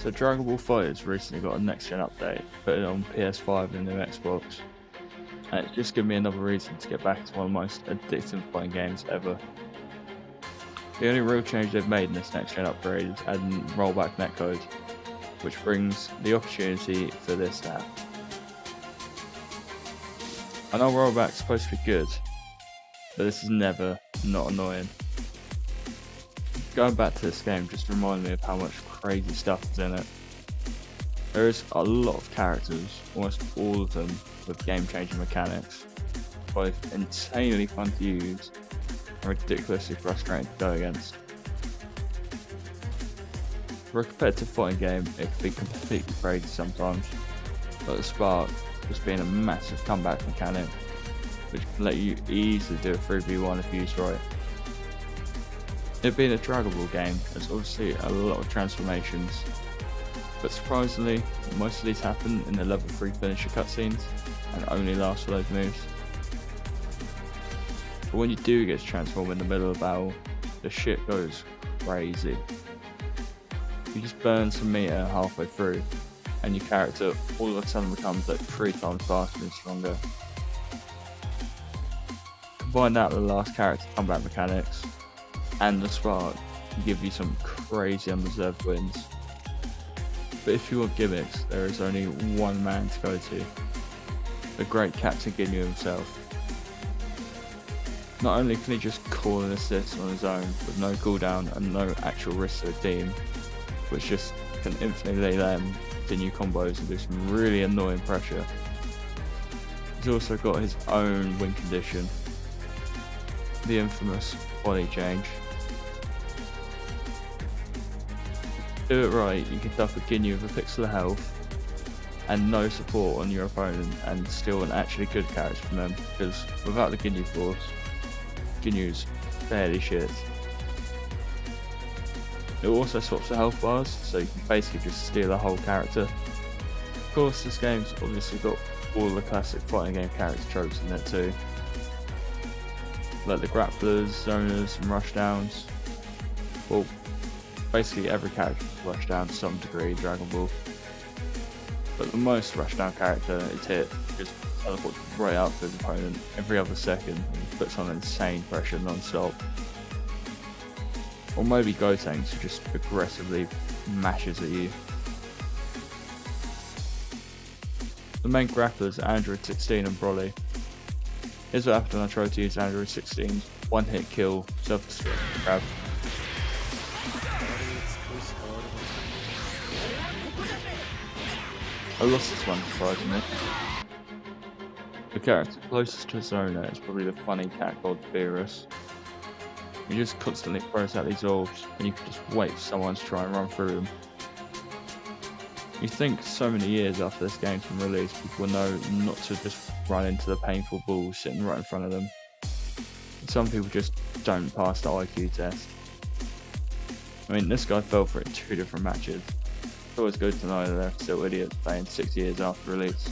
So Dragon Ball Fighterz recently got a next gen update, put it on PS5 and the new Xbox, and it's just given me another reason to get back to one of the most addictive fighting games ever. The only real change they've made in this next gen upgrade is adding rollback netcode, which brings the opportunity for this to happen. I know rollback's supposed to be good, but this is never not annoying. Going back to this game just reminded me of how much crazy stuff is in it. There is a lot of characters, almost all of them with game-changing mechanics, both insanely fun to use and ridiculously frustrating to go against. For a competitive fighting game, it can be completely crazy sometimes, but the Spark just being a massive comeback mechanic, which can let you easily do a 3v1 if used right. It being a Dragon Ball game, there's obviously a lot of transformations, but surprisingly, most of these happen in the level 3 finisher cutscenes and only last for those moves. But when you do get to transform in the middle of battle, the shit goes crazy. You just burn some meter halfway through, and your character all of a sudden becomes like 3 times faster and stronger. Combine that with the last character combat mechanics, and the Spark can give you some crazy undeserved wins. But if you want gimmicks, there is only one man to go to, the great Captain Ginyu himself. Not only can he just call an assist on his own with no cooldown and no actual risk to the team, which just can infinitely lay them to new combos and do some really annoying pressure, he's also got his own win condition, the infamous body change. Do it right, you can duck a Ginyu with a pixel of health and no support on your opponent and steal an actually good character from them, because without the Ginyu force, Ginyu's fairly shit. It also swaps the health bars, so you can basically just steal a whole character. Of course, this game's obviously got all the classic fighting game character tropes in it too, like the grapplers, zoners and rushdowns. Well, basically every character is rushdown to some degree in Dragon Ball, but the most rushdown character is Hit, just teleports right up to his opponent every other second and puts on insane pressure non-stop. Or maybe Gotenks, who just aggressively mashes at you. The main grapplers are Android 16 and Broly. Here's what happened when I tried to use Android 16's one hit kill self-destruct grab. I lost this one surprisingly. The character closest to Zona is probably the funny cat called Beerus. He just constantly throws out these orbs and you can just wait for someone to try and run through them. You think so many years after this game's been released, people will know not to just run into the painful balls sitting right in front of them. But some people just don't pass the IQ test. I mean, this guy fell for it in 2 different matches. It's always good to know that they're still idiots playing 6 years after release.